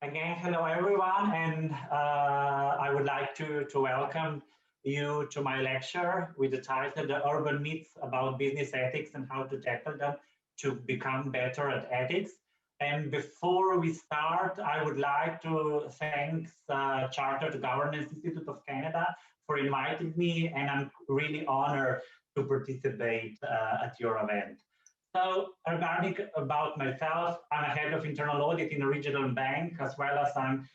Again, hello everyone, and I would like to welcome you to my lecture with the title, The Urban Myths About Business Ethics and How to Tackle Them to Become Better at Ethics. And before we start, I would like to thank Chartered Governance Institute of Canada for inviting me, and I'm really honored to participate at your event. So regarding about myself, I'm a head of internal audit in a regional bank, as well as I'm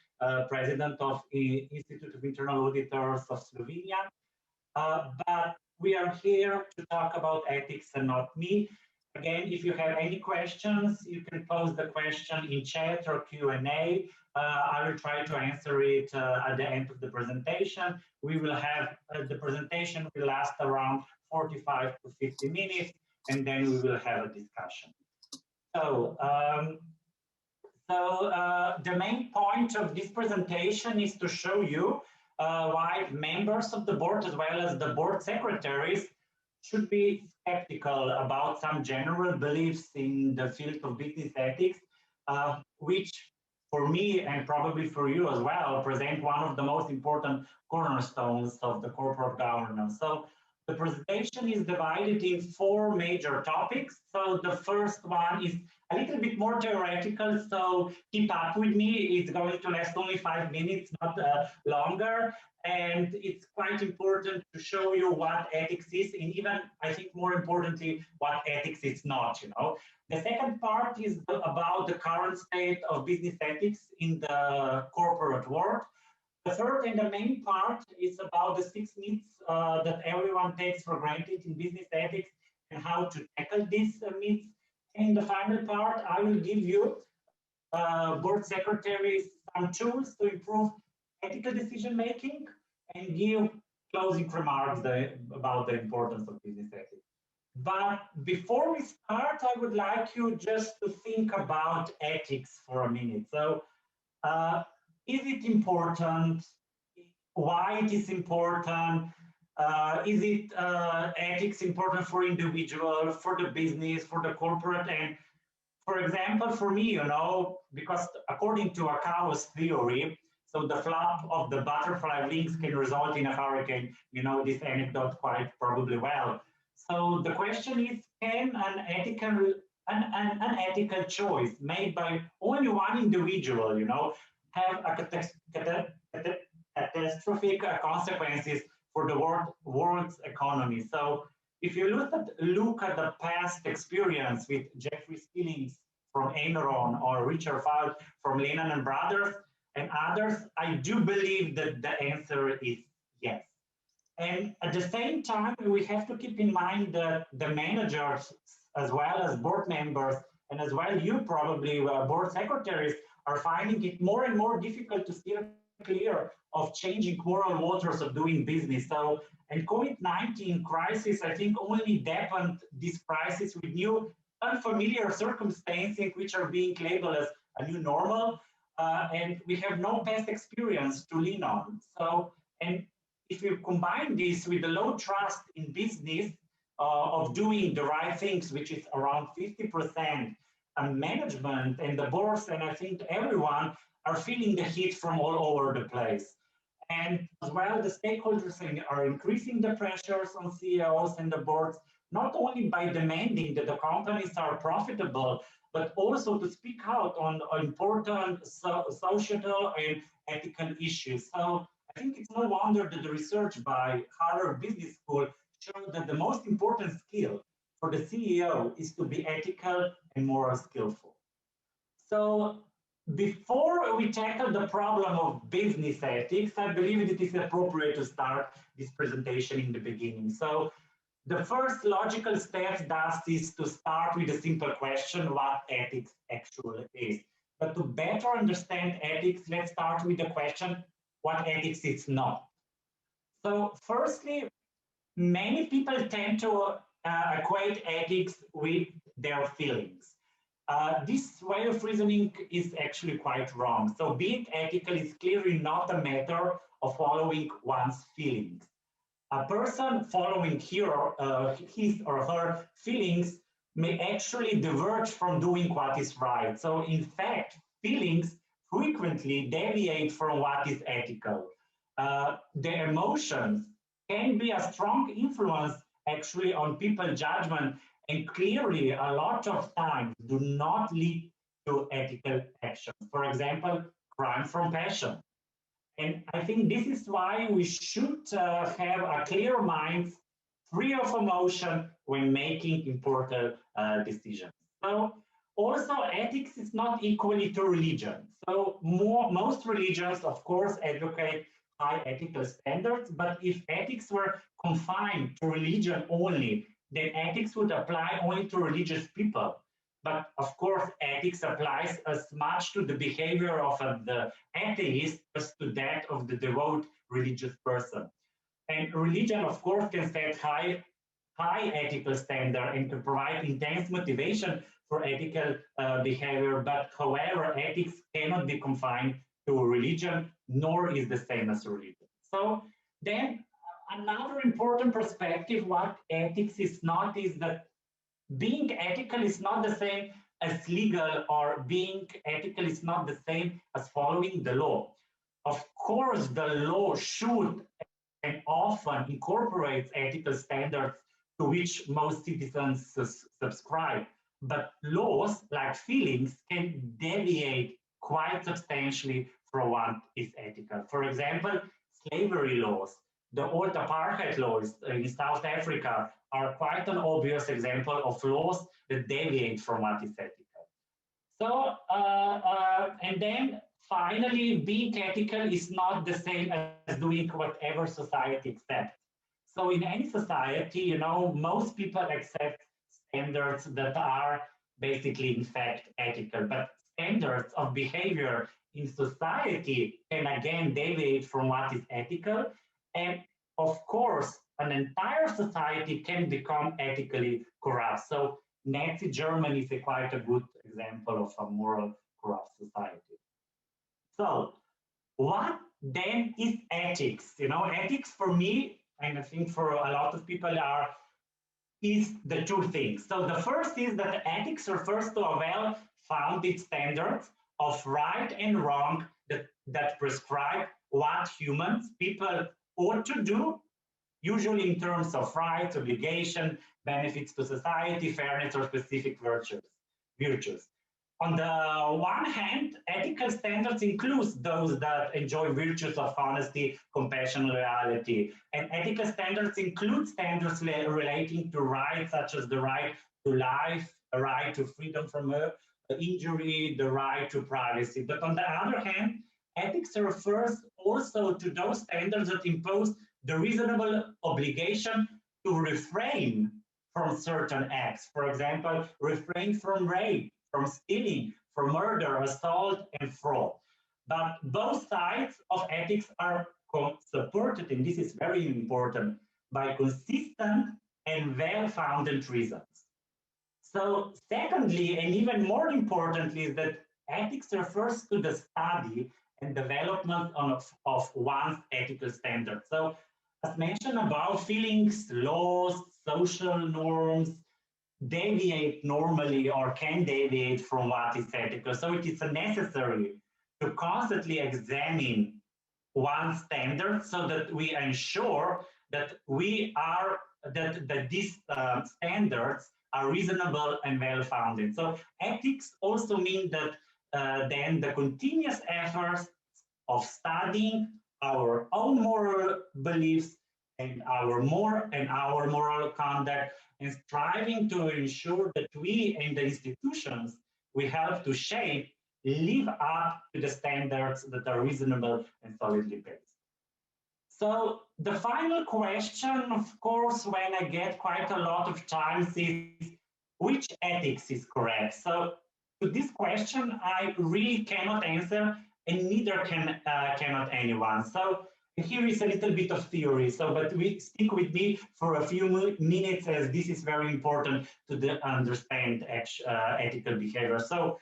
president of the Institute of Internal Auditors of Slovenia. But we are here to talk about ethics and not me. Again, if you have any questions, you can post the question in chat or Q&A. I will try to answer it at the end of the presentation. We will have, the presentation will last around 45 to 50 minutes. And then we will have a discussion. So, the main point of this presentation is to show you why members of the board, as well as the board secretaries, should be skeptical about some general beliefs in the field of business ethics, which for me and probably for you as well, present one of the most important cornerstones of the corporate governance. So, the presentation is divided in 4 major topics. So the first one is a little bit more theoretical, so keep up with me. It's going to last only 5 minutes, not longer. And it's quite important to show you what ethics is, and even, I think more importantly, what ethics is not, you know. The second part is about the current state of business ethics in the corporate world. The third and the main part is about the 6 myths that everyone takes for granted in business ethics and how to tackle these myths. And the final part, I will give you, board secretaries, some tools to improve ethical decision making and give closing remarks about the importance of business ethics. But before we start, I would like you just to think about ethics for a minute. So, is it important? Why it is important? Is it ethics important for individual, for the business, for the corporate? And for example, for me, you know, because according to Akao's theory, so the flap of the butterfly wings can result in a hurricane. You know this anecdote quite probably well. So the question is, can an ethical choice made by only one individual, you know, have a catastrophic consequences for the world's economy? So if you look at the past experience with Jeffrey Skillings from Enron or Richard Fuld from Lehman Brothers and others, I do believe that the answer is yes. And at the same time, we have to keep in mind that the managers, as well as board members, and as well you probably board secretaries, are finding it more and more difficult to steer clear of changing moral waters of doing business. So, and COVID-19 crisis, I think, only deepened this crisis with new unfamiliar circumstances which are being labeled as a new normal, and we have no past experience to lean on. So, and if you combine this with the low trust in business of doing the right things, which is around 50%, and management and the boards, and I think everyone are feeling the heat from all over the place. And as well, the stakeholders are increasing the pressures on CEOs and the boards, not only by demanding that the companies are profitable, but also to speak out on important societal and ethical issues. So I think it's no wonder that the research by Harvard Business School showed that the most important skill for the CEO is to be ethical and moral skillful. So before we tackle the problem of business ethics, I believe it is appropriate to start this presentation in the beginning. So the first logical step thus is to start with a simple question, what ethics actually is. But to better understand ethics, let's start with the question, what ethics is not. So firstly, many people tend to equate ethics with their feelings. This way of reasoning is actually quite wrong. So being ethical is clearly not a matter of following one's feelings. A person following his or her feelings may actually diverge from doing what is right. So in fact, feelings frequently deviate from what is ethical. The emotions can be a strong influence actually on people's judgment, and clearly a lot of times do not lead to ethical actions. For example, crime from passion. And I think this is why we should have a clear mind, free of emotion when making important decisions. So also ethics is not equally to religion. So most religions, of course, advocate high ethical standards, but if ethics were confined to religion only, then ethics would apply only to religious people. But of course, ethics applies as much to the behavior of the atheist as to that of the devout religious person. And religion, of course, can set high ethical standard and can provide intense motivation for ethical behavior. But however, ethics cannot be confined to religion, nor is the same as religion. So then another important perspective, what ethics is not, is that being ethical is not the same as legal, or being ethical is not the same as following the law. Of course, the law should and often incorporates ethical standards to which most citizens subscribe. But laws, like feelings, can deviate quite substantially from what is ethical. For example, slavery laws, the old apartheid laws in South Africa are quite an obvious example of laws that deviate from what is ethical. So, and then finally, being ethical is not the same as doing whatever society accepts. So in any society, you know, most people accept standards that are basically, in fact, ethical. But standards of behavior in society can again deviate from what is ethical. And of course, an entire society can become ethically corrupt. So Nazi Germany is quite a good example of a moral corrupt society. So what then is ethics? You know, ethics for me, and I think for a lot of people is the two things. So the first is that ethics refers to a well-founded standard of right and wrong that prescribe what humans, people ought to do, usually in terms of rights, obligation, benefits to society, fairness, or specific virtues. On the one hand, ethical standards include those that enjoy virtues of honesty, compassion, loyalty. And ethical standards include standards relating to rights, such as the right to life, the right to freedom from injury, the right to privacy. But on the other hand, ethics refers also to those standards that impose the reasonable obligation to refrain from certain acts. For example, refrain from rape, from stealing, from murder, assault, and fraud. But both sides of ethics are supported, and this is very important, by consistent and well-founded reasons. So secondly, and even more importantly, is that ethics refers to the study and development of one's ethical standards. So as mentioned above, feelings, laws, social norms deviate normally or can deviate from what is ethical. So it is necessary to constantly examine one's standards so that we ensure that these standards are reasonable and well-founded. So ethics also mean that then the continuous efforts of studying our own moral beliefs and our moral conduct, and striving to ensure that we and the institutions we help to shape live up to the standards that are reasonable and solidly based. So the final question, of course, when I get quite a lot of times, is which ethics is correct? So to this question, I really cannot answer, and neither cannot anyone. So here is a little bit of theory. So, but stick with me for a few minutes, as this is very important to understand ethical behavior. So,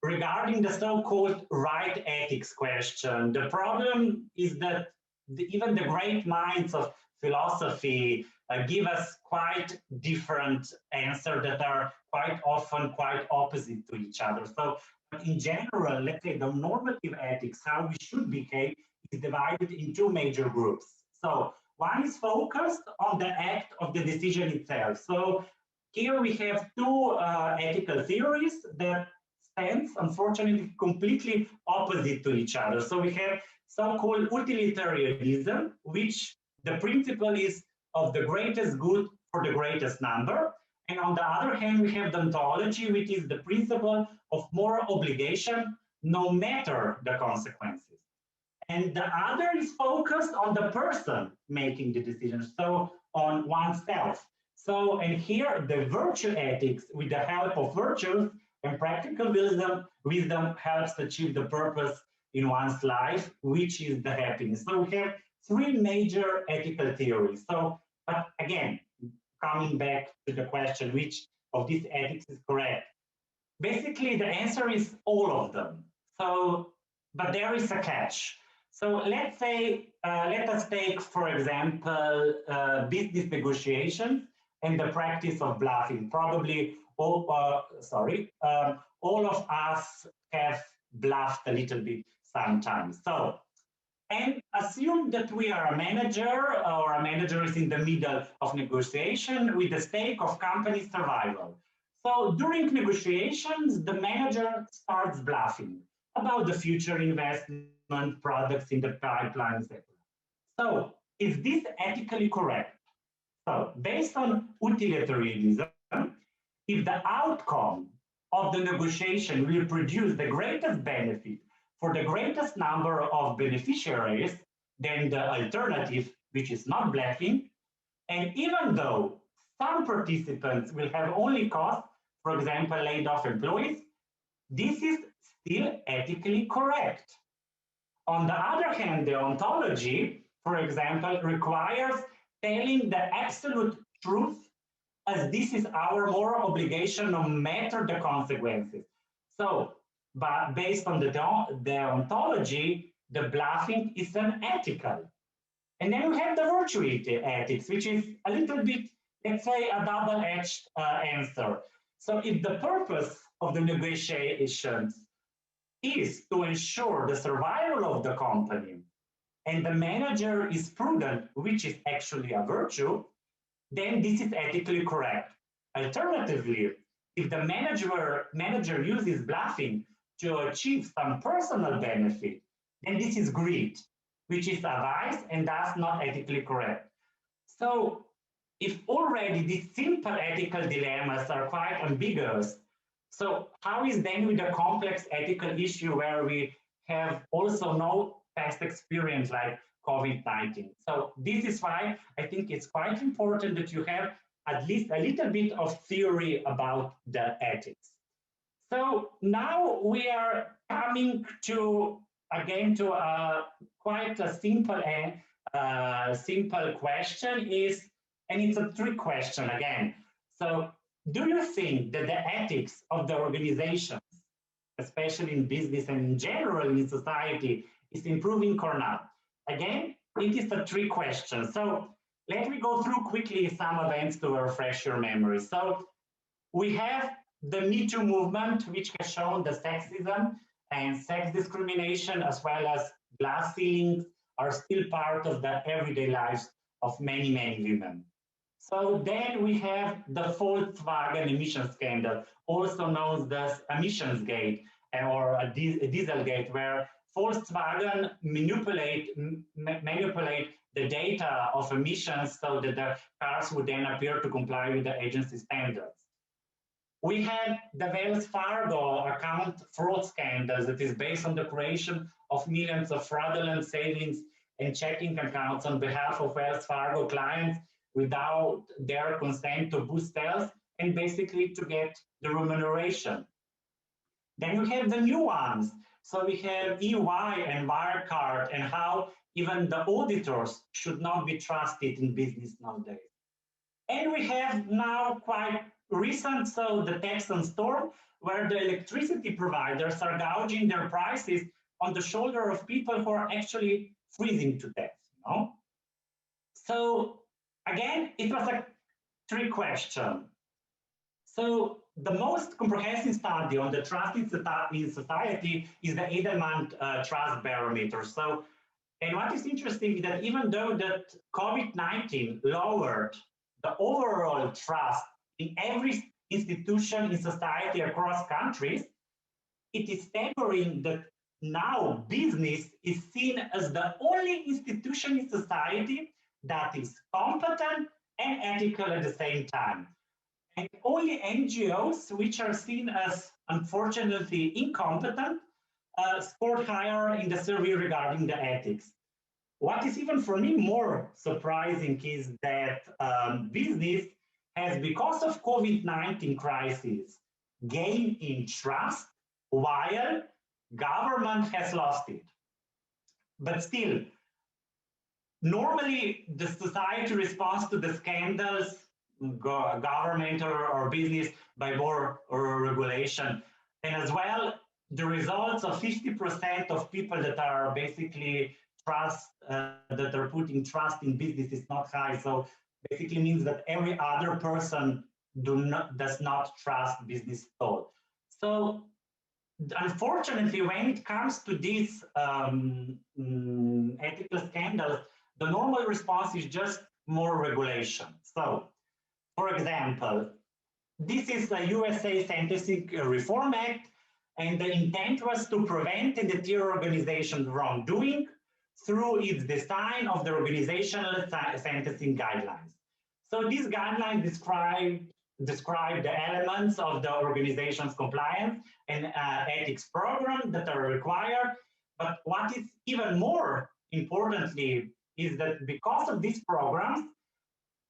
regarding the so-called right ethics question, the problem is that even the great minds of philosophy give us quite different answers that are quite often quite opposite to each other. So in general, let's say the normative ethics, how we should behave, is divided in two major groups. So one is focused on the act of the decision itself. So here we have two ethical theories that stand, unfortunately, completely opposite to each other. So we have so-called utilitarianism, which the principle is of the greatest good for the greatest number. And on the other hand, we have the ontology, which is the principle of moral obligation, no matter the consequences. And the other is focused on the person making the decision, so on oneself. So, and here the virtue ethics, with the help of virtues and practical wisdom helps achieve the purpose in one's life, which is the happiness. So we have three major ethical theories. So, but again, coming back to the question, which of these ethics is correct? Basically, the answer is all of them. So, but there is a catch. So let's say, let us take, for example, business negotiations and the practice of bluffing. Probably all of us have bluffed a little bit sometimes. So, and assume that we are a manager, or a manager is in the middle of negotiation with the stake of company survival. So during negotiations, the manager starts bluffing about the future investment, products in the pipeline, etc. So is this ethically correct? So based on utilitarianism, if the outcome of the negotiation will produce the greatest benefit for the greatest number of beneficiaries, then the alternative, which is not bluffing, and even though some participants will have only costs, for example, laid off employees, this is still ethically correct. On the other hand, the ontology, for example, requires telling the absolute truth, as this is our moral obligation no matter the consequences. So, but based on the ontology, the bluffing is unethical. And then we have the virtue ethics, which is a little bit, let's say, a double-edged answer. So if the purpose of the negotiations is to ensure the survival of the company, and the manager is prudent, which is actually a virtue, then this is ethically correct. Alternatively, if the manager uses bluffing to achieve some personal benefit, then this is greed, which is a vice and thus not ethically correct. So if already these simple ethical dilemmas are quite ambiguous, so how is then with a complex ethical issue where we have also no past experience like COVID-19? So this is why I think it's quite important that you have at least a little bit of theory about the ethics. So now we are coming to, again, to quite a simple question is, and it's a trick question again. So do you think that the ethics of the organizations, especially in business and in general in society, is improving or not? Again, it is a trick question. So let me go through quickly some events to refresh your memory. So we have the Me Too movement, which has shown the sexism and sex discrimination, as well as glass ceilings, are still part of the everyday lives of many, many women. So then we have the Volkswagen emission scandal, also known as emissions gate or a Dieselgate, where Volkswagen manipulate the data of emissions so that the cars would then appear to comply with the agency standards. We have the Wells Fargo account fraud scandals that is based on the creation of millions of fraudulent savings and checking accounts on behalf of Wells Fargo clients without their consent to boost sales and basically to get the remuneration. Then we have the new ones. So we have EY and Wirecard, and how even the auditors should not be trusted in business nowadays. And we have now quite recent, so the Texan storm, where the electricity providers are gouging their prices on the shoulder of people who are actually freezing to death. You know? So Again, it was a trick question. So the most comprehensive study on the trust in society is the Edelman Trust Barometer. So, and what is interesting is that even though that COVID-19 lowered the overall trust in every institution in society across countries, it is staggering that now business is seen as the only institution in society that is competent and ethical at the same time. And only NGOs, which are seen as unfortunately incompetent, scored higher in the survey regarding the ethics. What is even for me more surprising is that business has, because of COVID-19 crisis, gained in trust while government has lost it. But still, normally the society responds to the scandals, government or business, by more regulation. And as well, the results of 50% of people that are basically that are putting trust in business is not high. So basically means that every other person does not trust business at all. So unfortunately, when it comes to these ethical scandals, the normal response is just more regulation. So, for example, this is the USA Sentencing Reform Act, and the intent was to prevent and deter organizations wrongdoing through its design of the organizational sentencing guidelines. So these guidelines describe the elements of the organization's compliance and ethics program that are required. But what is even more importantly is that because of these programs,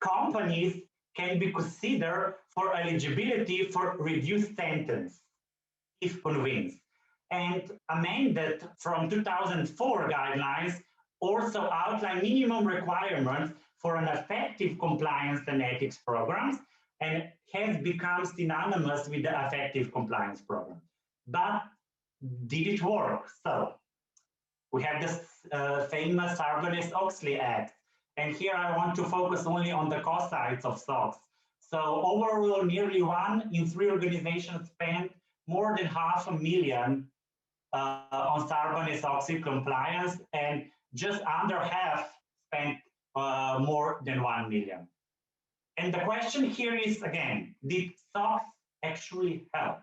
companies can be considered for eligibility for reduced sentence if convinced. And amended from 2004 guidelines also outline minimum requirements for an effective compliance and ethics programs, and has become synonymous with the effective compliance program. But did it work? So we have this famous Sarbanes-Oxley Act, and here I want to focus only on the cost sides of SOX. So overall, nearly 1 in 3 organizations spent more than $500,000 on Sarbanes-Oxley compliance, and just under half spent more than 1 million. And the question here is, again, did SOX actually help?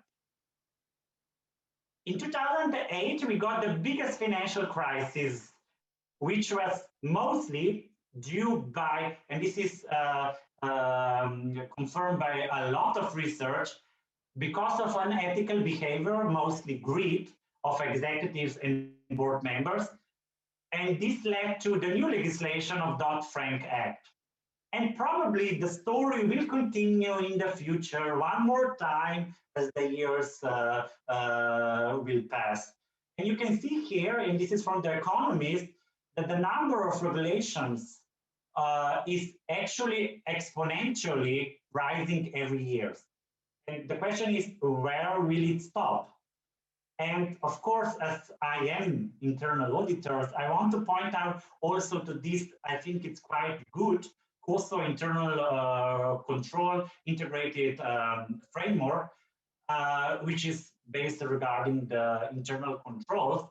In 2008, we got the biggest financial crisis, which was mostly due by, and this is confirmed by a lot of research, because of unethical behavior, mostly greed of executives and board members. And this led to the new legislation of Dodd-Frank Act. And probably the story will continue in the future one more time as the years will pass. And you can see here, and this is from The Economist, that the number of regulations is actually exponentially rising every year. And the question is, where will it stop? And of course, as I am internal auditors, I want to point out also to this, I think it's quite good, also internal control integrated framework, which is based regarding the internal controls.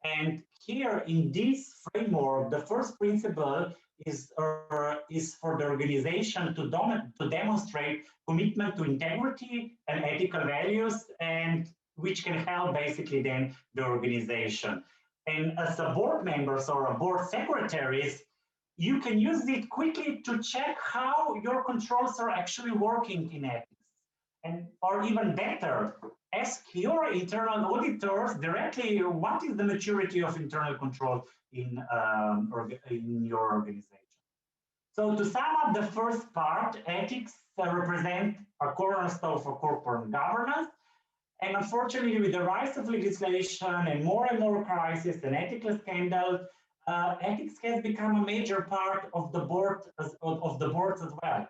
And here in this framework, the first principle is for the organization to demonstrate commitment to integrity and ethical values, and which can help basically then the organization. And as a board members or a board secretaries, you can use it quickly to check how your controls are actually working in ethics. And, or even better, ask your internal auditors directly, what is the maturity of internal control in your organization? So to sum up the first part, ethics represent a cornerstone for corporate governance. And unfortunately, with the rise of legislation and more crises and ethical scandals, ethics has become a major part of the boards as well.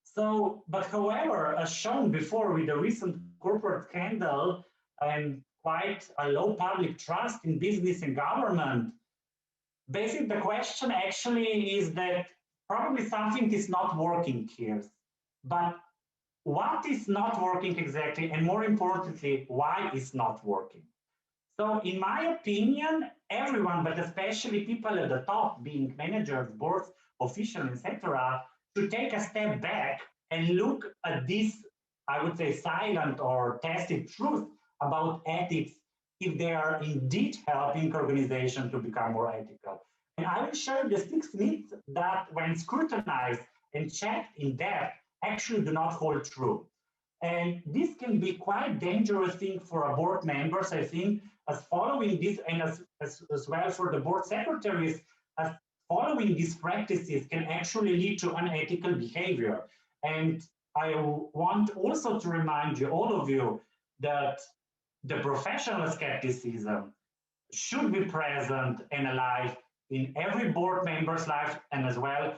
So, but however, as shown before with the recent corporate scandal and quite a low public trust in business and government, basically the question actually is that probably something is not working here. But what is not working exactly, and more importantly, why is not working? So in my opinion, everyone, but especially people at the top, being managers, boards, officials, etc., should take a step back and look at this, I would say, silent or tacit truth about ethics, if they are indeed helping organizations to become more ethical. And I will show you the 6 myths that, when scrutinized and checked in depth, actually do not hold true. And this can be quite dangerous thing for our board members, I think, as following this, and as well for the board secretaries, as following these practices can actually lead to unethical behavior. And I want also to remind you, all of you, that the professional skepticism should be present and alive in every board member's life, and as well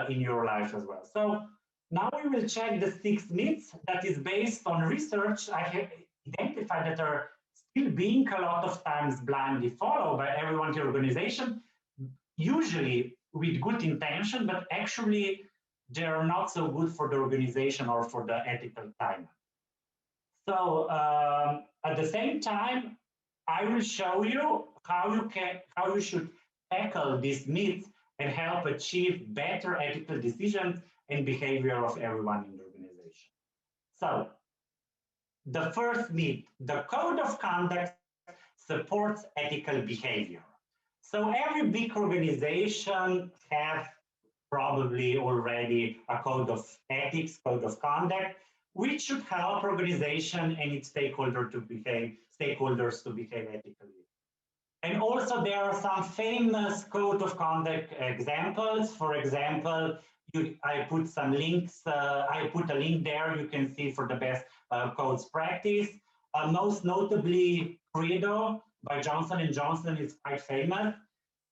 in your life as well. So now we will check the 6 myths that is based on research I have identified that are still being a lot of times blindly followed by everyone in the organization, usually with good intention, but actually they are not so good for the organization or for the ethical climate. So at the same time, I will show you how you should tackle these myths and help achieve better ethical decisions and behavior of everyone in the organization. So the first myth, the code of conduct supports ethical behavior. So every big organization have probably already a code of ethics, code of conduct, which should help organization and its stakeholders to behave ethically. And also there are some famous code of conduct examples. For example, I put some links, I put a link there, you can see for the best codes practice. Most notably, Credo by Johnson & Johnson is quite famous.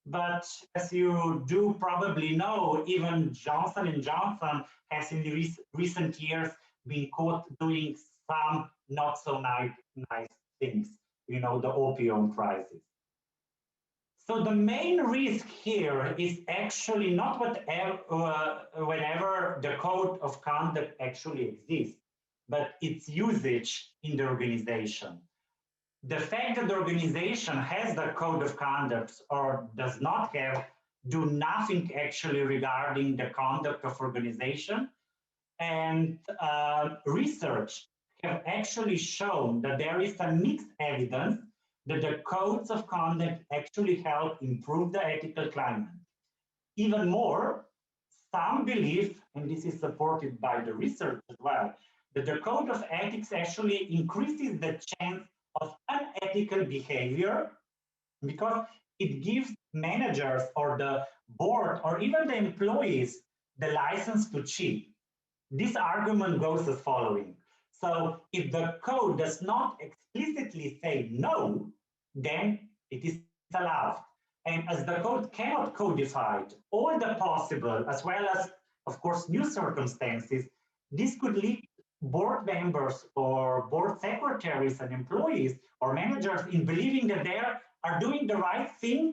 But as you do probably know, even Johnson & Johnson has in the recent years been caught doing some not so nice things, you know, the opium crisis. So the main risk here is actually not whenever the code of conduct actually exists, but its usage in the organization. The fact that the organization has the code of conduct or does not have do nothing actually regarding the conduct of organization. And research have actually shown that there is a mixed evidence that the codes of conduct actually help improve the ethical climate. Even more, some believe, and this is supported by the research as well, that the code of ethics actually increases the chance of unethical behavior because it gives managers or the board or even the employees the license to cheat. This argument goes as following. So if the code does not explicitly say no, then it is allowed. And as the code cannot codify all the possible, as well as, of course, new circumstances, this could lead board members or board secretaries and employees or managers in believing that they are doing the right thing,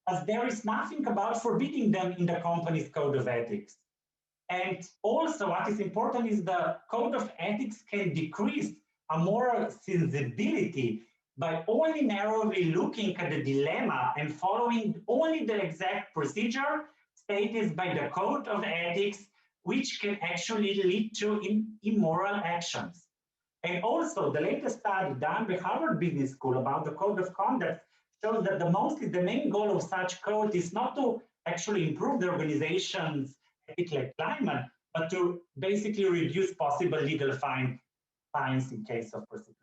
as there is nothing about forbidding them in the company's code of ethics. And also what is important is the code of ethics can decrease a moral sensibility by only narrowly looking at the dilemma and following only the exact procedure stated by the code of ethics, which can actually lead to immoral actions. And also the latest study done by Harvard Business School about the code of conduct shows that the main goal of such code is not to actually improve the organization's ethical climate, but to basically reduce possible legal fines in case of prosecution.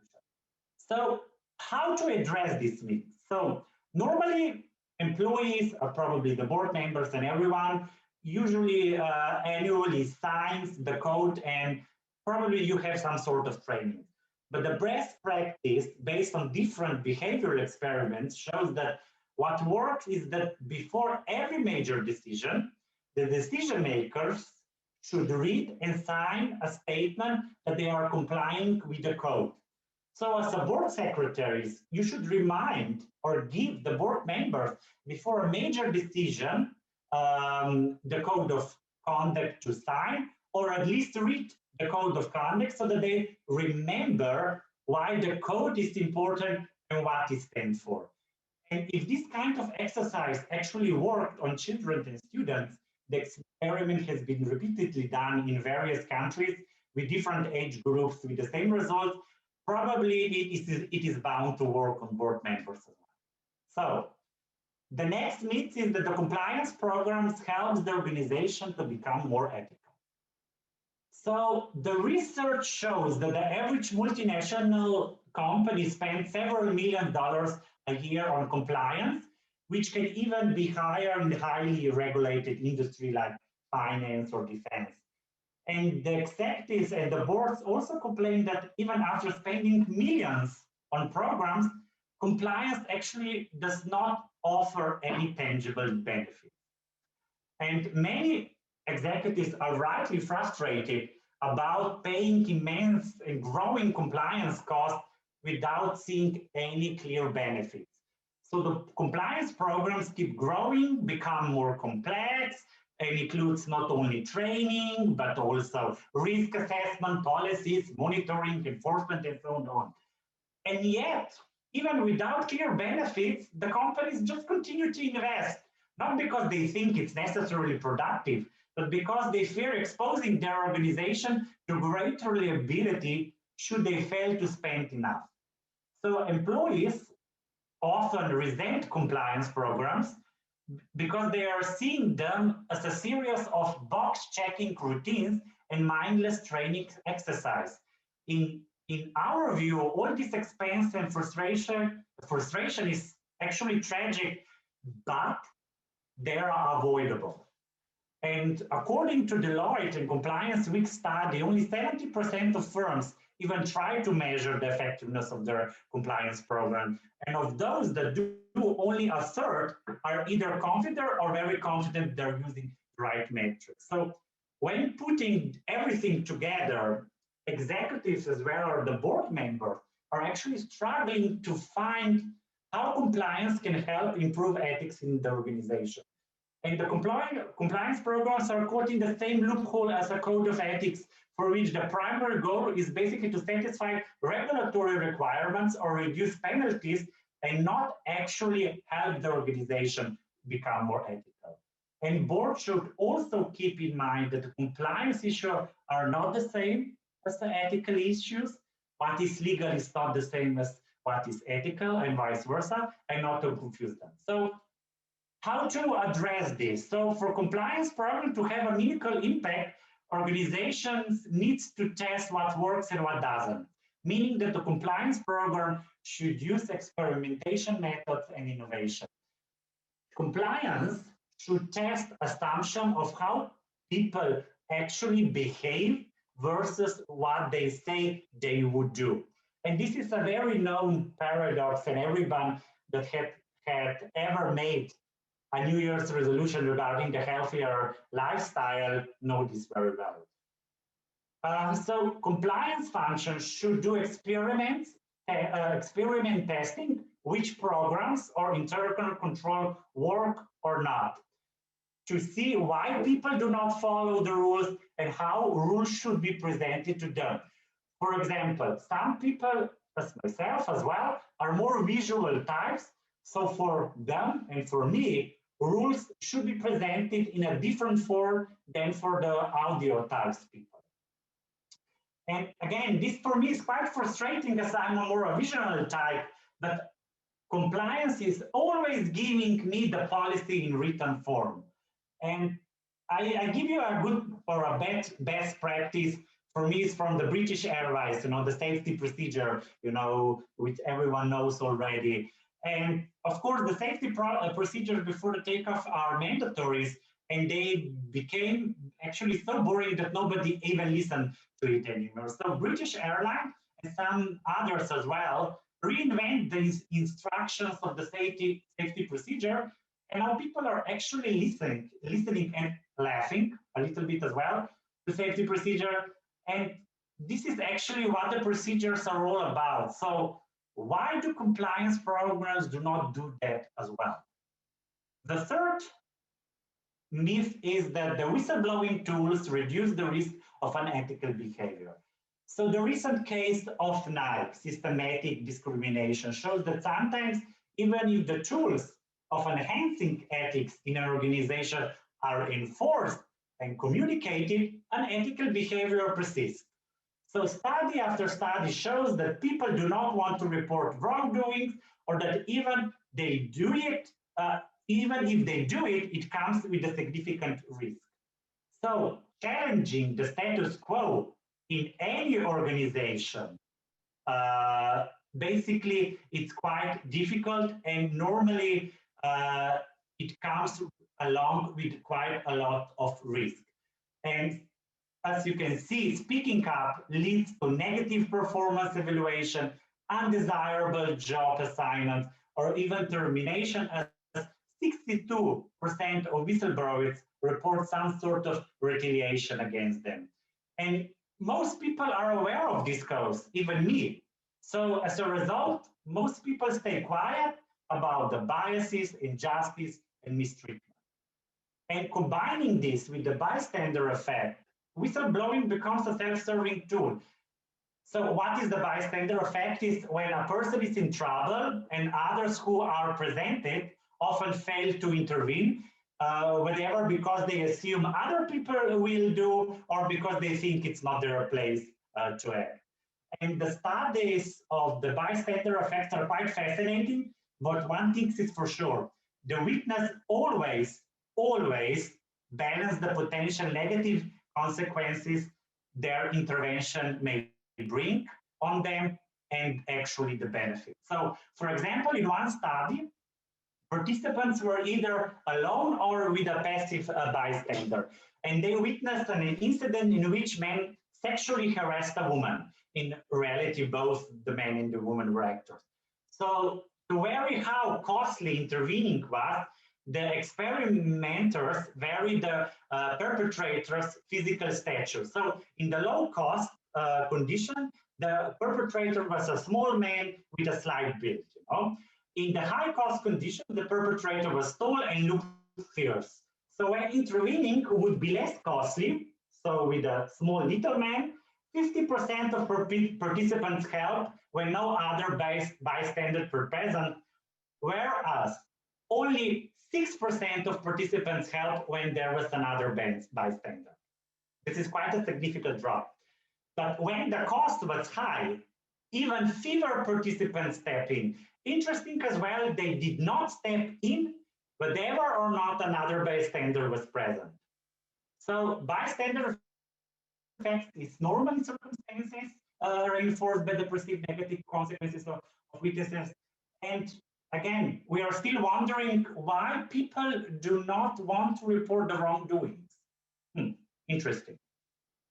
So how to address this myth? So normally employees are probably the board members and everyone usually annually signs the code, and probably you have some sort of training. But the best practice based on different behavioral experiments shows that what works is that before every major decision, the decision makers should read and sign a statement that they are complying with the code. So as a board secretaries, you should remind or give the board members before a major decision the code of conduct to sign, or at least read the code of conduct so that they remember why the code is important and what it stands for. And if this kind of exercise actually worked on children and students, the experiment has been repeatedly done in various countries with different age groups with the same results. Probably it is bound to work on board members as well. So the next myth is that the compliance programs help the organization to become more ethical. So the research shows that the average multinational company spends several $1 million a year on compliance, which can even be higher in highly regulated industry like finance or defense. And the executives and the boards also complain that even after spending millions on programs, compliance actually does not offer any tangible benefit. And many executives are rightly frustrated about paying immense and growing compliance costs without seeing any clear benefits. So the compliance programs keep growing, become more complex, and includes not only training, but also risk assessment, policies, monitoring, enforcement, and so on. And yet, even without clear benefits, the companies just continue to invest, not because they think it's necessarily productive, but because they fear exposing their organization to greater liability should they fail to spend enough. So employees often resent compliance programs because they are seeing them as a series of box-checking routines and mindless training exercise. In our view, all this expense and frustration is actually tragic, but they are avoidable. And according to Deloitte and Compliance Week study, only 70% of firms even try to measure the effectiveness of their compliance program. And of those that do, only a third are either confident or very confident they're using the right metrics. So when putting everything together, executives as well as the board members are actually struggling to find how compliance can help improve ethics in the organization. And the compliance programs are caught in the same loophole as a code of ethics, for which the primary goal is basically to satisfy regulatory requirements or reduce penalties and not actually help the organization become more ethical. And boards should also keep in mind that the compliance issues are not the same as the ethical issues. What is legal is not the same as what is ethical, and vice versa, and not to confuse them. So how to address this? So for compliance program to have a meaningful impact, organizations needs to test what works and what doesn't, meaning that the compliance program should use experimentation methods and innovation. Compliance should test assumption of how people actually behave versus what they say they would do. And this is a very known paradox, and everyone that had ever made a New Year's resolution regarding the healthier lifestyle know this very well. So compliance functions should do experiment testing, which programs or internal control work or not, to see why people do not follow the rules and how rules should be presented to them. For example, some people, as myself as well, are more visual types. So for them and for me, rules should be presented in a different form than for the audio types people. And again, this for me is quite frustrating as I'm a more visual type, but compliance is always giving me the policy in written form. And I give you a good or a best practice. For me, it's from the British Airways, the safety procedure, which everyone knows already. And of course, the safety procedures before the takeoff are mandatories, and they became actually so boring that nobody even listened to it anymore. So British Airlines and some others as well reinvent these instructions of the safety procedure, and now people are actually listening and laughing a little bit as well to safety procedure. And this is actually what the procedures are all about. So why do compliance programs do not do that as well? The third myth is that the whistleblowing tools reduce the risk of unethical behavior. So the recent case of Nike, systematic discrimination, shows that sometimes even if the tools of enhancing ethics in an organization are enforced and communicated, unethical behavior persists. So study after study shows that people do not want to report wrongdoings, or that even they do it, even if they do it, it comes with a significant risk. So challenging the status quo in any organization, basically it's quite difficult, and normally it comes along with quite a lot of risk. And as you can see, speaking up leads to negative performance evaluation, undesirable job assignments, or even termination, as 62% of whistleblowers report some sort of retaliation against them. And most people are aware of this cause, even me. So as a result, most people stay quiet about the biases, injustice, and mistreatment. And combining this with the bystander effect, whistleblowing becomes a self-serving tool. So what is the bystander effect? Is when a person is in trouble and others who are presented often fail to intervene, whether because they assume other people will do or because they think it's not their place to act. And the studies of the bystander effects are quite fascinating, but one thing is for sure, the witness always balance the potential negative consequences their intervention may bring on them and actually the benefit. So, for example, in one study, participants were either alone or with a passive bystander, and they witnessed an incident in which men sexually harassed a woman. In reality, both the man and the woman were actors. So, to vary how costly intervening was, the experimenters varied the perpetrator's physical stature. So in the low-cost condition, the perpetrator was a small man with a slight build. In the high-cost condition, the perpetrator was tall and looked fierce. So when intervening would be less costly, so with a small little man, 50% of participants helped when no other bystanders were present, whereas only 6% of participants helped when there was another bystander. This is quite a significant drop. But when the cost was high, even fewer participants stepped in. Interesting as well, they did not step in, whether or not another bystander was present. So bystander effect is normal in circumstances, reinforced by the perceived negative consequences of witnesses. And again, we are still wondering why people do not want to report the wrongdoings. Interesting.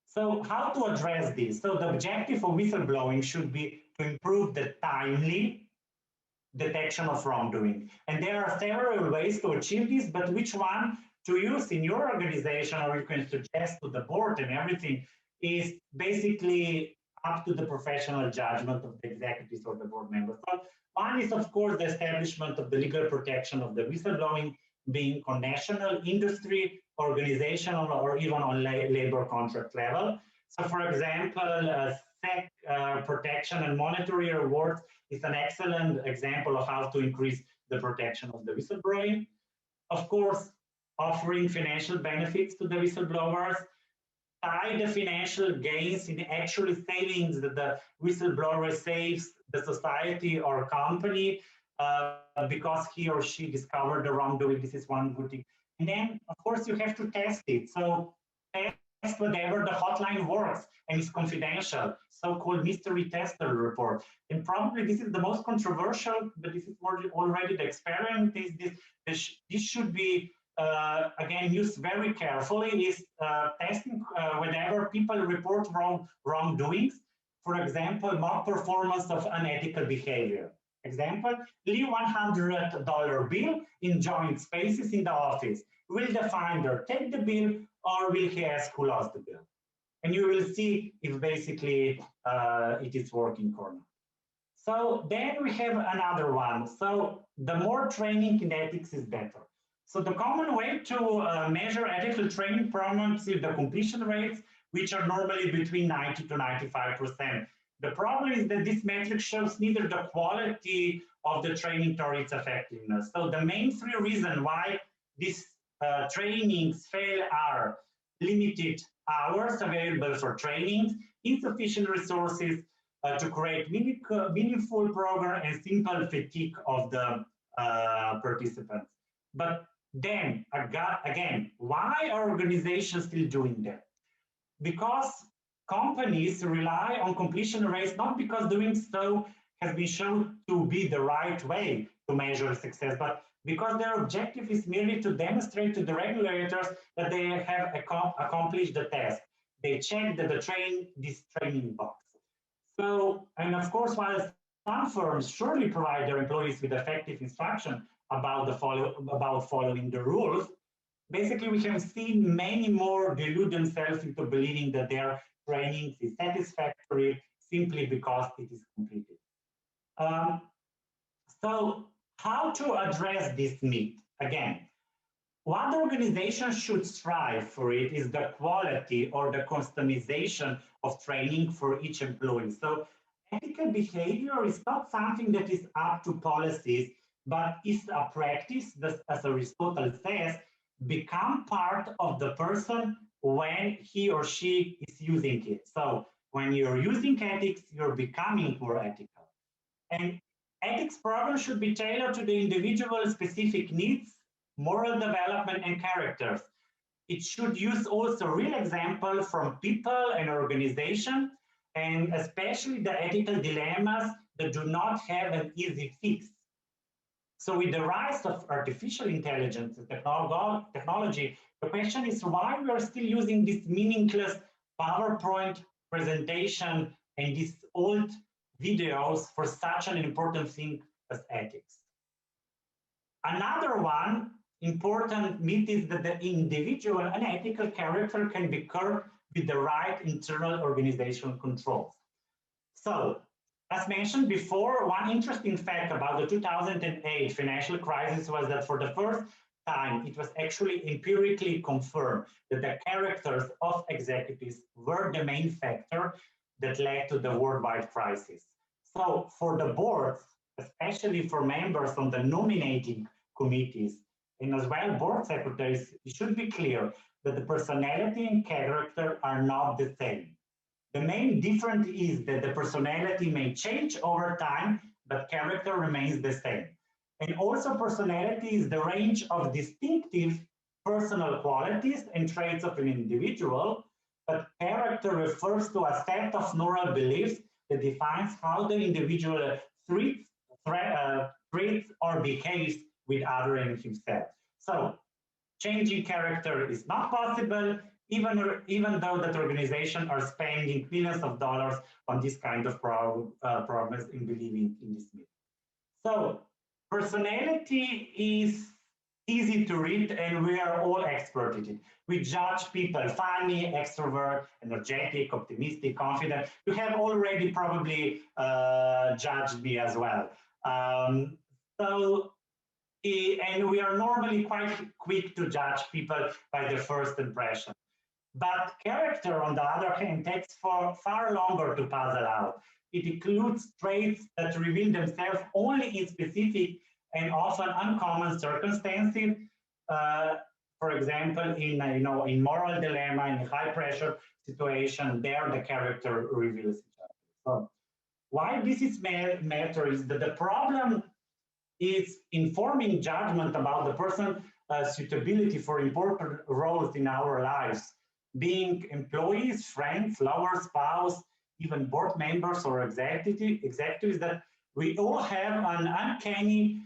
So how to address this? So the objective of whistleblowing should be to improve the timely detection of wrongdoing. And there are several ways to achieve this, but which one to use in your organization, or you can suggest to the board and everything, is basically up to the professional judgment of the executives or the board members. So one is, of course, the establishment of the legal protection of the whistleblowing, being on national, industry, organizational, or even on labor contract level. So, for example, SEC protection and monetary rewards is an excellent example of how to increase the protection of the whistleblowing. Of course, offering financial benefits to the whistleblowers, tie the financial gains in actually savings that the whistleblower saves the society or company because he or she discovered the wrongdoing. This is one good thing. And then, of course, you have to test it. So test whatever the hotline works and is confidential, so-called mystery tester report. And probably this is the most controversial, but this is already the experiment. This should be again, used very carefully, is testing whenever people report wrongdoings. For example, mock performance of unethical behavior. Example, leave $100 bill in joint spaces in the office. Will the finder take the bill, or will he ask who lost the bill? And you will see if basically it is working or not. So then we have another one. So the more training in ethics is better. So the common way to measure ethical training programs is the completion rates, which are normally between 90 to 95%. The problem is that this metric shows neither the quality of the training nor its effectiveness. So the main three reasons why these trainings fail are limited hours available for trainings, insufficient resources to create meaningful program, and simple fatigue of the participants. But then, again, why are organizations still doing that? Because companies rely on completion rates, not because doing so has been shown to be the right way to measure success, but because their objective is merely to demonstrate to the regulators that they have accomplished the task. They check that this training box. So, and of course, while some firms surely provide their employees with effective instruction about following the rules, basically we have seen many more delude themselves into believing that their training is satisfactory simply because it is completed. So how to address this myth? Again, what the organization should strive for it is the quality or the customization of training for each employee. So ethical behavior is not something that is up to policies, but is a practice that, as Aristotle says, become part of the person when he or she is using it. So when you're using ethics, you're becoming more ethical. And ethics programs should be tailored to the individual specific needs, moral development, and characters. It should use also real examples from people and organizations, and especially the ethical dilemmas that do not have an easy fix. So with the rise of artificial intelligence and technology, the question is why we are still using this meaningless PowerPoint presentation and these old videos for such an important thing as ethics. Another one important myth is that the individual unethical character can be curbed with the right internal organizational controls. So, as mentioned before, one interesting fact about the 2008 financial crisis was that for the first time, it was actually empirically confirmed that the characters of executives were the main factor that led to the worldwide crisis. So for the boards, especially for members on the nominating committees, and as well board secretaries, it should be clear that the personality and character are not the same. The main difference is that the personality may change over time, but character remains the same. And also personality is the range of distinctive personal qualities and traits of an individual, but character refers to a set of moral beliefs that defines how the individual treats or behaves with others and himself. So changing character is not possible, even though that organizations are spending millions of dollars on this kind of programs in believing in this myth. So personality is easy to read, and we are all expert in it. We judge people funny, extrovert, energetic, optimistic, confident. You have already probably judged me as well. And we are normally quite quick to judge people by their first impression. But character, on the other hand, takes far longer to puzzle out. It includes traits that reveal themselves only in specific and often uncommon circumstances. For example, in moral dilemma, in high pressure situation, there the character reveals each other. So why this is matter is that the problem is informing judgment about the person's suitability for important roles in our lives, being employees, friends, lovers, spouse, even board members or executives, that we all have an uncanny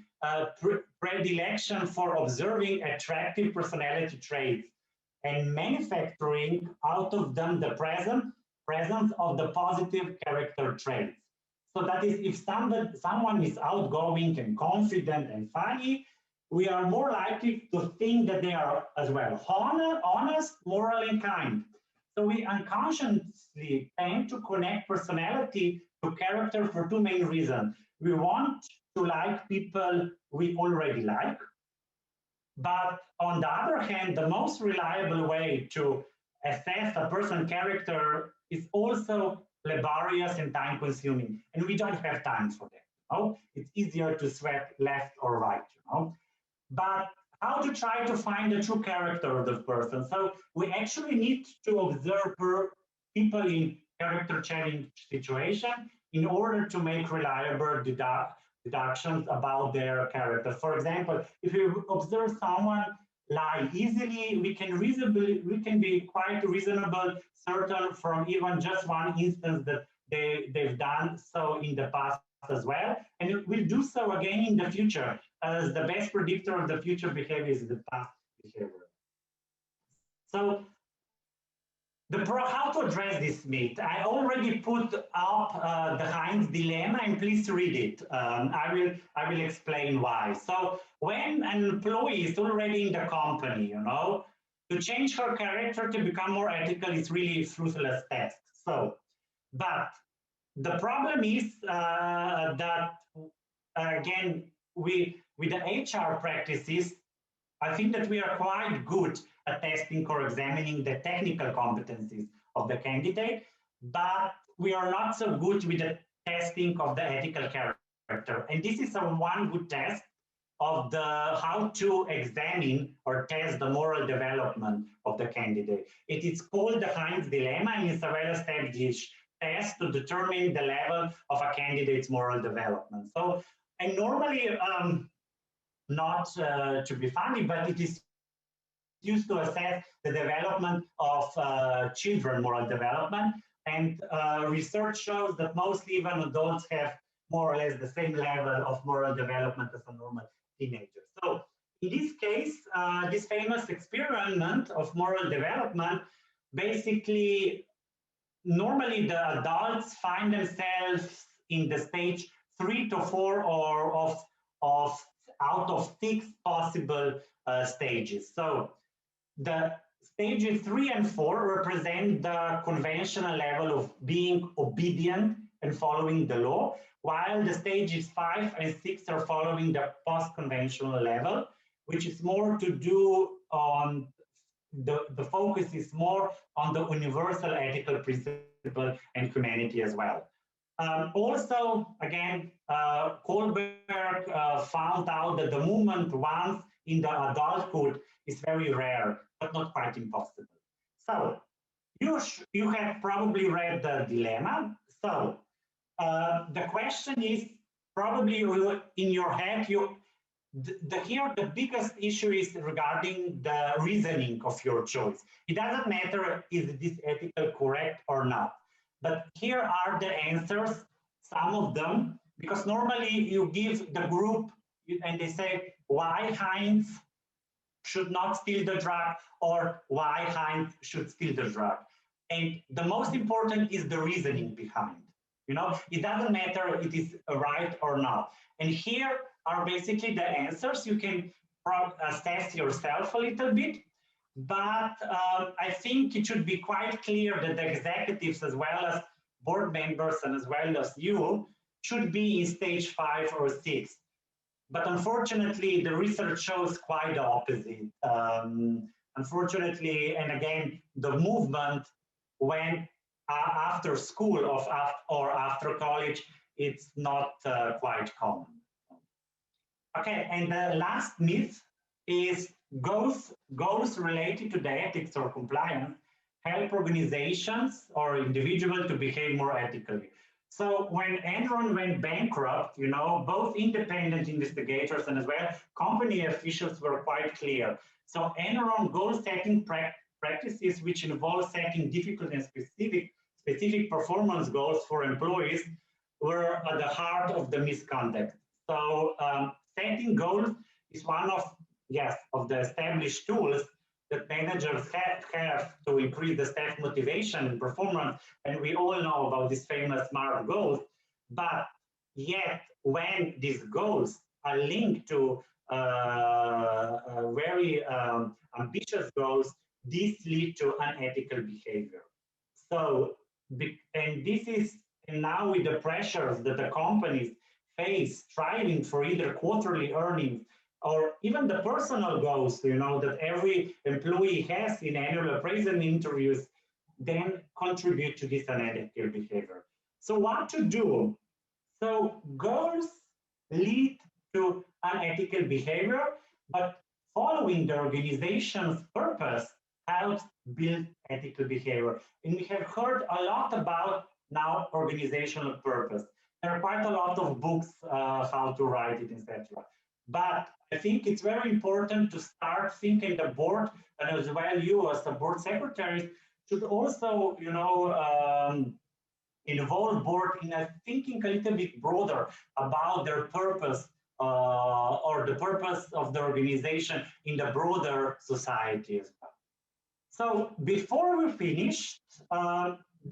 predilection for observing attractive personality traits and manufacturing out of them the presence of the positive character traits. So that is, if someone is outgoing and confident and funny, we are more likely to think that they are as well honest, moral, and kind. So we unconsciously tend to connect personality to character for two main reasons. We want to like people we already like, But on the other hand, the most reliable way to assess a person's character is also laborious and time consuming. And we don't have time for that. You know? It's easier to sweat left or right, you know. But how to try to find the true character of the person? So we actually need to observe people in character challenge situation in order to make reliable deductions about their character. For example, if you observe someone lie easily, we can be quite reasonable certain from even just one instance that they've done so in the past as well, and we'll do so again in the future, as the best predictor of the future behavior is the past behavior. So how to address this myth? I already put up the Heinz dilemma, and please read it. I will explain why. So when an employee is already in the company, you know, to change her character to become more ethical is really fruitless task. So, but the problem is that again, with the HR practices, I think that we are quite good at testing or examining the technical competencies of the candidate, but we are not so good with the testing of the ethical character. And this is one good test of the how to examine or test the moral development of the candidate. It is called the Heinz dilemma, and it's a well-established test to determine the level of a candidate's moral development. So, and normally, not to be funny, but it is used to assess the development of children moral development. And research shows that mostly even adults have more or less the same level of moral development as a normal teenager. So in this case, this famous experiment of moral development, basically, normally the adults find themselves in the stage 3 to 4 or of out of 6 possible stages. So the stages 3 and 4 represent the conventional level of being obedient and following the law, while the stages 5 and 6 are following the post-conventional level, which is more to do on the focus is more on the universal ethical principle and humanity as well. Also, again, Kohlberg found out that the movement once in the adulthood is very rare, but not quite impossible. So you have probably read the dilemma. So the question is probably in your head, here the biggest issue is regarding the reasoning of your choice. It doesn't matter if this ethical correct or not. But here are the answers, some of them, because normally you give the group and they say why Heinz should not steal the drug or why Heinz should steal the drug. And the most important is the reasoning behind. You know, it doesn't matter if it is right or not. And here are basically the answers. You can assess yourself a little bit. But I think it should be quite clear that the executives, as well as board members and as well as you, should be in stage 5 or 6. But unfortunately, the research shows quite the opposite. Unfortunately, and again, the movement went after school or after college, it's not quite common. Okay, and the last myth is goals related to the ethics or compliance help organizations or individuals to behave more ethically. So when Enron went bankrupt, you know, both independent investigators and as well company officials were quite clear. So Enron goal-setting practices, which involve setting difficult and specific performance goals for employees, were at the heart of the misconduct. So setting goals is one of the established tools that managers have to increase the staff motivation and performance. And we all know about these famous SMART goals. But yet, when these goals are linked to very ambitious goals, these lead to unethical behavior. So, and this is, and now with the pressures that the companies face striving for either quarterly earnings or even the personal goals, that every employee has in annual appraisal interviews, then contribute to this unethical behavior. So what to do? So goals lead to unethical behavior, but following the organization's purpose helps build ethical behavior. And we have heard a lot about now organizational purpose. There are quite a lot of books how to write it, etc. But I think it's very important to start thinking the board, and as well you as the board secretary should also, involve board in thinking a little bit broader about their purpose or the purpose of the organization in the broader society as well. So before we finish,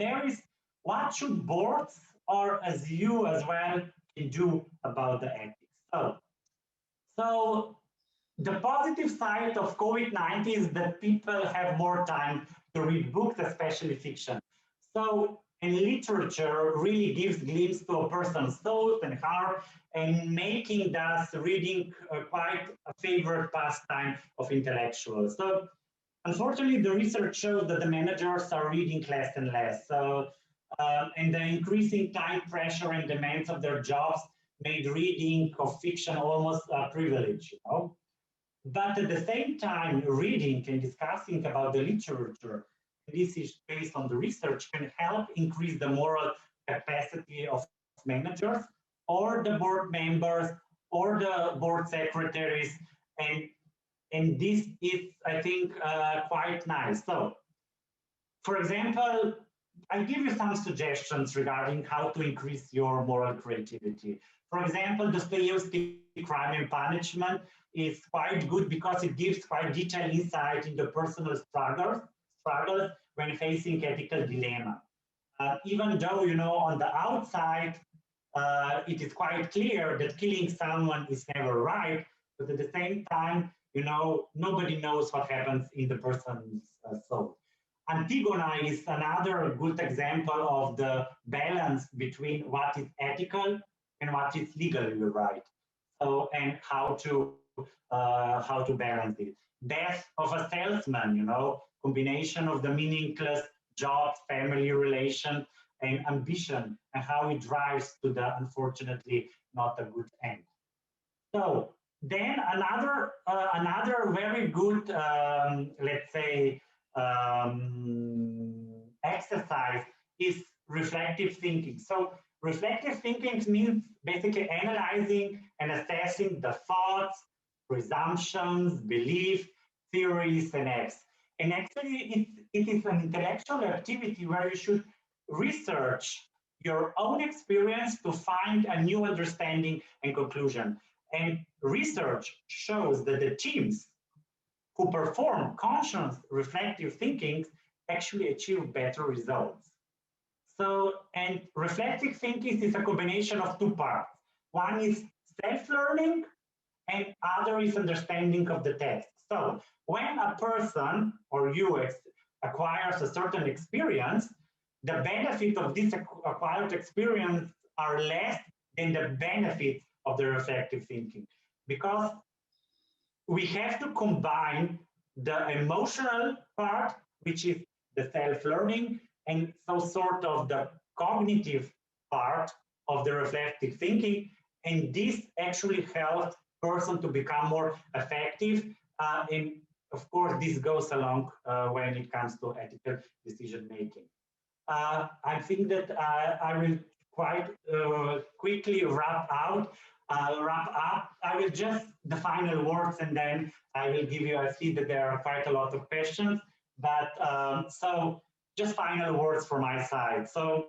there is what should boards or as you as well can do about the ethics. So the positive side of COVID-19 is that people have more time to read books, especially fiction. So, and literature really gives glimpse to a person's thoughts and heart, and making thus reading quite a favorite pastime of intellectuals. So, unfortunately, the research shows that the managers are reading less and less. So, and the increasing time pressure and demands of their jobs made reading of fiction almost a privilege, But at the same time, reading and discussing about the literature, this is based on the research, can help increase the moral capacity of managers or the board members or the board secretaries. And this is, I think, quite nice. So, for example, I'll give you some suggestions regarding how to increase your moral creativity. For example, Dostoevsky Crime and Punishment is quite good because it gives quite detailed insight into personal struggles when facing ethical dilemma. Even though, on the outside, it is quite clear that killing someone is never right, but at the same time, nobody knows what happens in the person's soul. Antigona is another good example of the balance between what is ethical and what is legally right. So, and how to balance it. Death of a salesman, combination of the meaningless job, family relation, and ambition, and how it drives to the unfortunately not a good end. So then another very good, let's say, exercise is reflective thinking. So reflective thinking means basically analyzing and assessing the thoughts, presumptions, beliefs, theories, and acts. And actually, it is an intellectual activity where you should research your own experience to find a new understanding and conclusion. And research shows that the teams who perform conscious reflective thinking actually achieve better results. So, and reflective thinking is a combination of two parts. One is self-learning and other is understanding of the text. So when a person or you acquires a certain experience, the benefit of this acquired experience are less than the benefit of the reflective thinking, because we have to combine the emotional part, which is the self-learning, and so sort of the cognitive part of the reflective thinking. And this actually helps person to become more effective. And of course, this goes along when it comes to ethical decision making. I think that I will quite quickly wrap up. I will just the final words, and then I will give you. I see that there are quite a lot of questions, but so just final words from my side. So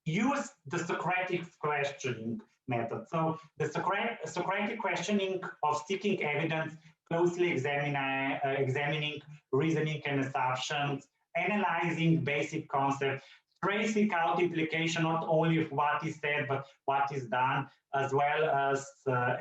use the Socratic questioning method. So the Socratic questioning of seeking evidence, closely examining reasoning and assumptions, analyzing basic concepts, tracing out implication not only of what is said, but what is done, as well as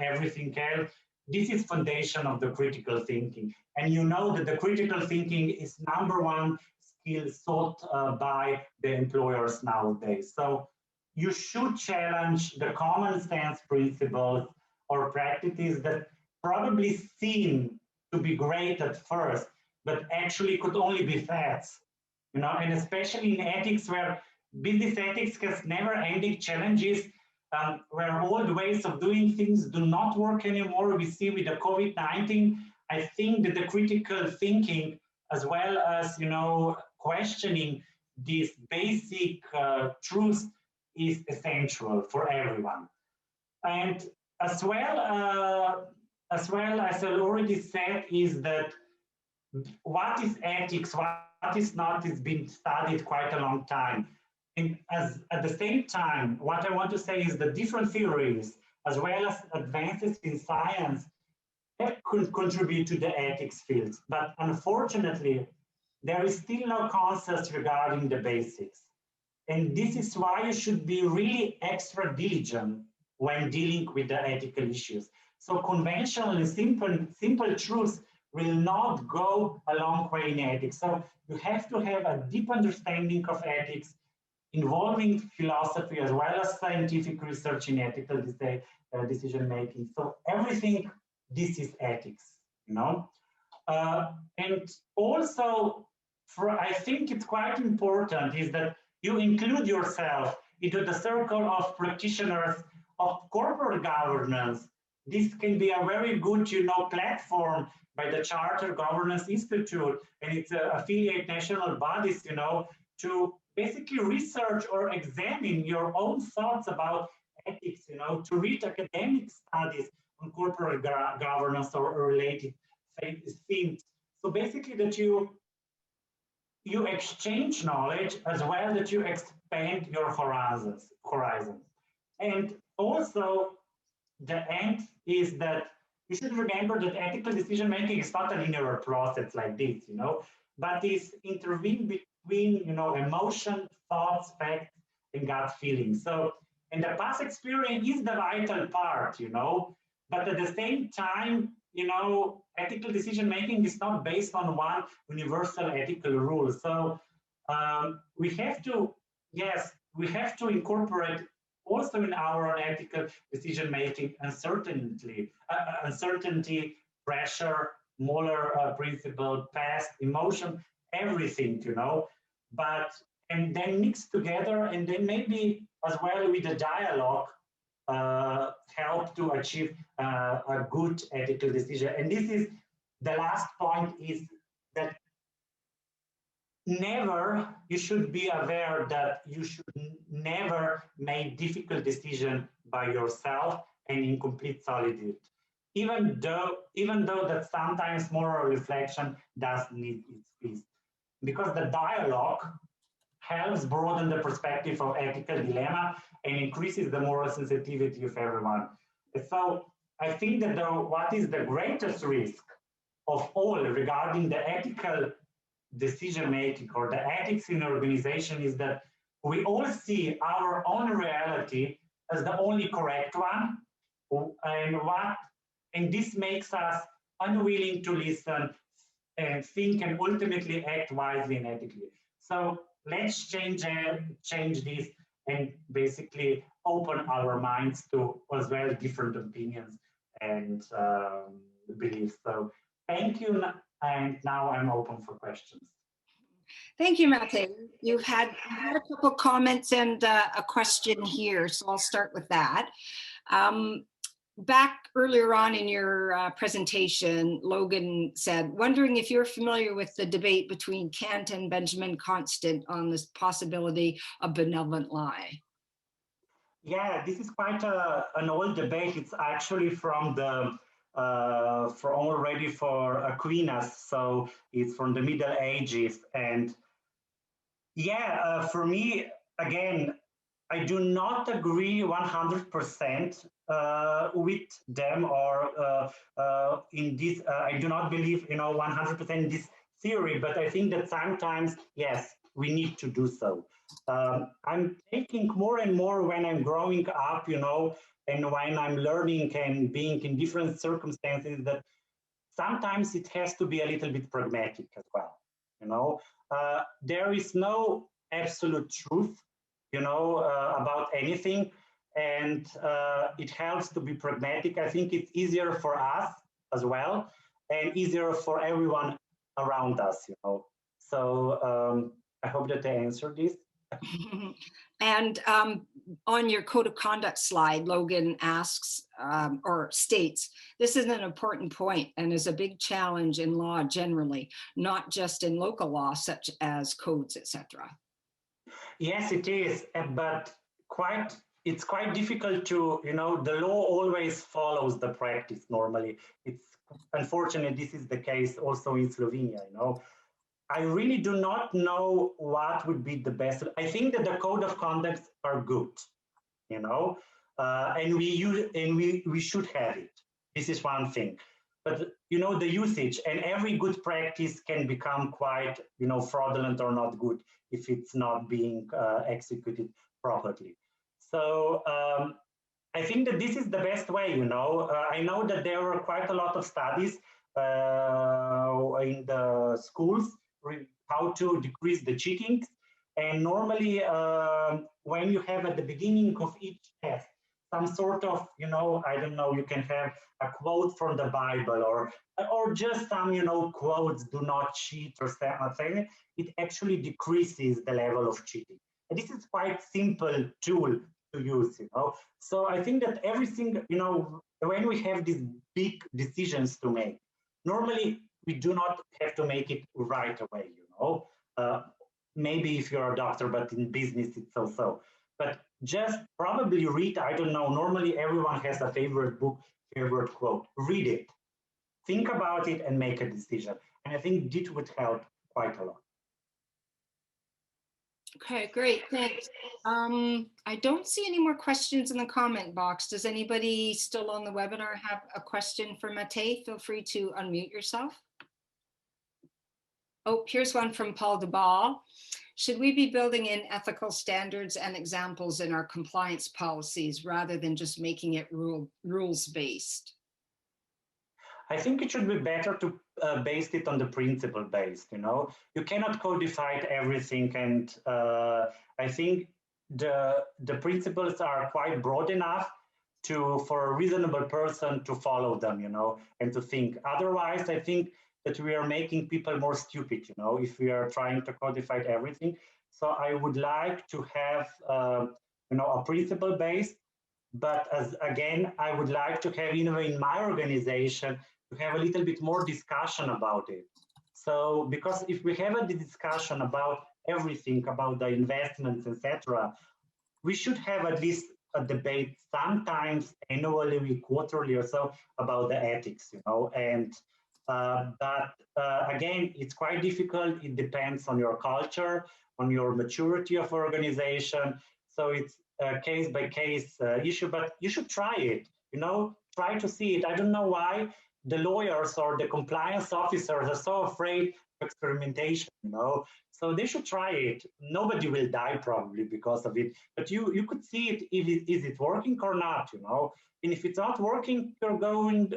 everything else. This is foundation of the critical thinking. And you know that the critical thinking is #1 skill sought by the employers nowadays. So you should challenge the common sense principles or practices that probably seen to be great at first, but actually could only be fads, and especially in ethics where business ethics has never-ending challenges, where old ways of doing things do not work anymore. We see with the COVID-19, I think that the critical thinking, as well as, questioning these basic truths is essential for everyone. And as well, as I already said, is that what is ethics, what is not, is being studied quite a long time. And at the same time, what I want to say is the different theories, as well as advances in science, that could contribute to the ethics field. But unfortunately, there is still no consensus regarding the basics. And this is why you should be really extra diligent when dealing with the ethical issues. So conventional and simple truths will not go a long way in ethics. So you have to have a deep understanding of ethics involving philosophy as well as scientific research in ethical decision making. So everything, this is ethics, and also, I think it's quite important is that you include yourself into the circle of practitioners of corporate governance. This can be a very good, platform by the Charter Governance Institute and its affiliate national bodies, to basically research or examine your own thoughts about ethics, to read academic studies on corporate governance or related themes. So basically that you exchange knowledge as well that you expand your horizons. And also the end is that you should remember that ethical decision making is not a linear process like this, but is intervened between, emotion, thoughts, facts, and gut feelings. So, and the past experience is the vital part, but at the same time, ethical decision making is not based on one universal ethical rule. So we have to incorporate also in our own ethical decision making uncertainty, pressure, Muller principle, past, emotion, everything, but and then mix together, and then maybe as well with the dialogue help to achieve a good ethical decision. And this is the last point, is that you should be aware that you should never make difficult decisions by yourself and in complete solitude, even though that sometimes moral reflection does need its space, because the dialogue helps broaden the perspective of ethical dilemma and increases the moral sensitivity of everyone. So I think that what is the greatest risk of all regarding the ethical decision making or the ethics in the organization is that we all see our own reality as the only correct one, and this makes us unwilling to listen and think and ultimately act wisely and ethically. So let's change this and basically open our minds to as well different opinions and beliefs. So thank you, and now I'm open for questions. Thank you, Matej. You've had a couple comments and a question here, so I'll start with that. Back earlier on in your presentation, Logan said, wondering if you're familiar with the debate between Kant and Benjamin Constant on this possibility of benevolent lie. Yeah, this is quite an old debate. It's actually from the for Aquinas, so it's from the Middle Ages. And yeah, for me, again, I do not agree 100% with them, or in this. I do not believe, 100% in this theory. But I think that sometimes, yes, we need to do so. I'm taking more and more when I'm growing up, and when I'm learning and being in different circumstances, that sometimes it has to be a little bit pragmatic as well. There is no absolute truth, about anything, and it helps to be pragmatic. I think it's easier for us as well, and easier for everyone around us, So I hope that I answered this. And on your code of conduct slide, Logan asks or states, this is an important point and is a big challenge in law generally, not just in local law, such as codes, etc. Yes, it is, but it's quite difficult to, the law always follows the practice normally. It's unfortunate this is the case also in Slovenia, I really do not know what would be the best. I think that the code of conduct are good, and we should have it. This is one thing. But the usage and every good practice can become quite fraudulent or not good if it's not being executed properly. So I think that this is the best way. I know that there were quite a lot of studies in the schools how to decrease the cheating. And normally, when you have at the beginning of each test some sort of, I don't know, you can have a quote from the Bible or just some, quotes, do not cheat or something, it actually decreases the level of cheating. And this is quite simple tool to use, So I think that everything, when we have these big decisions to make, normally we do not have to make it right away, maybe if you're a doctor, but in business it's so. But just probably read, I don't know, normally everyone has a favorite book, favorite quote. Read it, think about it and make a decision. And I think this would help quite a lot. Okay, great, thanks. I don't see any more questions in the comment box. Does anybody still on the webinar have a question for Matej? Feel free to unmute yourself. Oh, here's one from Paul DeBall. Should we be building in ethical standards and examples in our compliance policies rather than just making it rules-based? I think it should be better to base it on the principle based, You cannot codify everything, and I think the principles are quite broad enough for a reasonable person to follow them, and to think. Otherwise, I think that we are making people more stupid, if we are trying to codify everything. So I would like to have, a principle based, but again, I would like to have, in my organization, to have a little bit more discussion about it. So, because if we have a discussion about everything, about the investments, etc., we should have at least a debate sometimes annually, quarterly or so about the ethics, and but again, it's quite difficult. It depends on your culture, on your maturity of organization. So it's a case by case issue, but you should try it, try to see it. I don't know why the lawyers or the compliance officers are so afraid of experimentation, so they should try it. Nobody will die probably because of it, but you could see it, is it working or not, and if it's not working,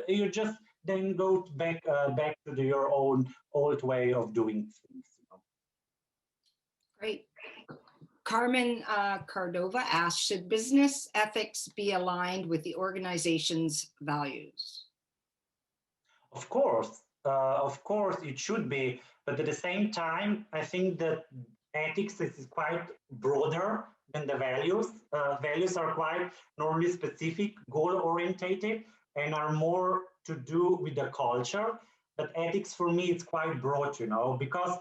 you just then go back to your own old way of doing things. Great. Carmen Cordova asks, should business ethics be aligned with the organization's values? Of course it should be, but at the same time, I think that ethics is quite broader than the values. Values are quite normally specific, goal-orientated, and are more to do with the culture. But ethics for me, it's quite broad, because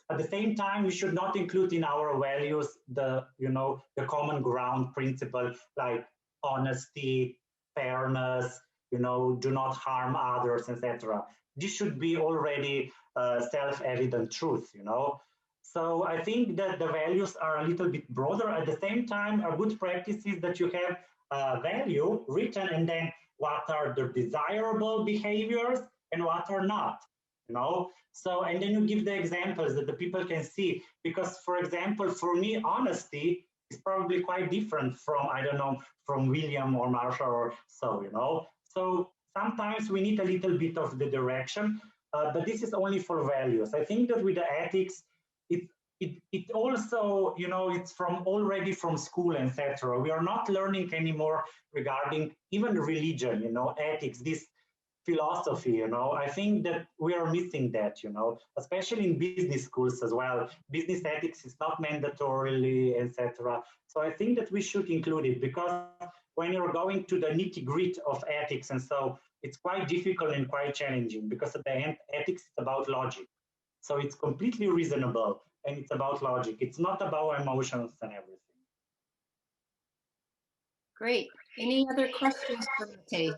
at the same time, we should not include in our values the common ground principle like honesty, fairness, do not harm others, etc. This should be already self-evident truth, So I think that the values are a little bit broader. At the same time, a good practice is that you have a value written, and then what are the desirable behaviors and what are not, So, and then you give the examples that the people can see. Because, for example, for me, honesty is probably quite different from, I don't know, from William or Marsha or so, So sometimes we need a little bit of the direction, but this is only for values. I think that with the ethics, it also, it's already from school, etc. We are not learning anymore regarding even religion, ethics, this philosophy, you know. I think that we are missing that, you know, especially in business schools as well. Business ethics is not mandatorily, etc. So I think that we should include it, because when you're going to the nitty-gritty of ethics, and so it's quite difficult and quite challenging, because at the end, ethics is about logic. So it's completely reasonable, and it's about logic. It's not about emotions and everything. Great. Any other questions for Matej?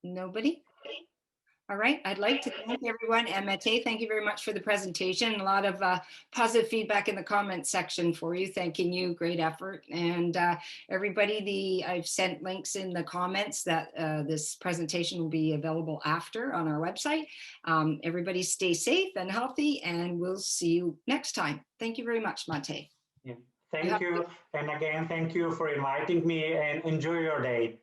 Nobody? All right, I'd like to thank everyone. And Matej, thank you very much for the presentation. A lot of positive feedback in the comments section for you. Thanking you, great effort. And everybody, I've sent links in the comments that this presentation will be available after on our website. Everybody stay safe and healthy, and we'll see you next time. Thank you very much, Matej. Yeah. Thank you. And again, thank you for inviting me, and enjoy your day.